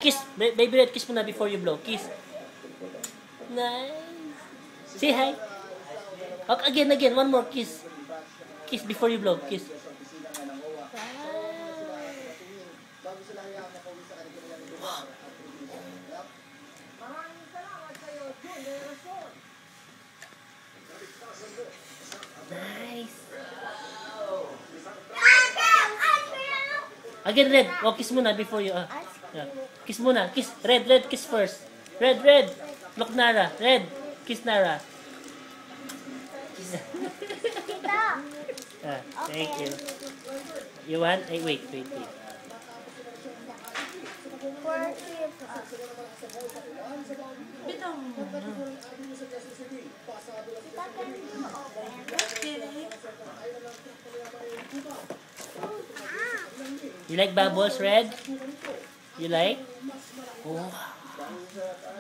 Kiss. Baby Red, kiss muna before you blow. Kiss. Nice. Say hi. Okay, again. One more kiss. Kiss before you blow. Kiss. Nice. Again, Red. Oh, kiss muna before you. Yeah. Kiss muna. Kiss. Red, kiss first. Red. Look Nara. Red. Kiss Nara. Thank you. You want? Hey, wait. You like bubbles, Red? You like? Oh.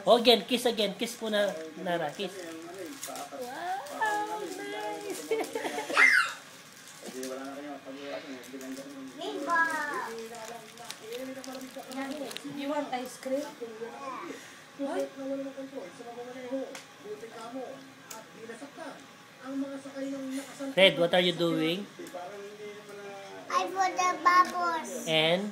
Oh, again. Kiss muna, Nara. Kiss. Wow, nice. You want ice cream? Red, what are you doing? I put the bubbles. And?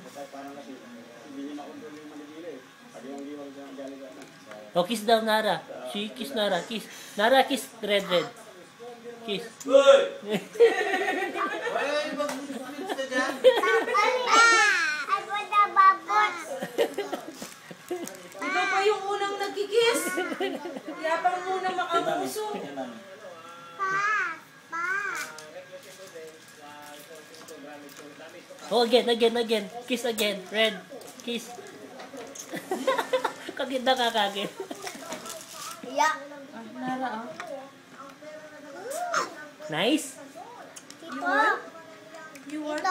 Oh, kiss daw, Nara. Kiss Nara. Kiss. Nara, kiss. Red. Kiss. I put the bubbles. Ikaw pa yung unang nagkikis. Yapang muna makamuso. Pa. Oh, again. Kiss again. Red. Kiss. Kaganda ka kagin. Yeah. Nara, Nice. Tito. You want?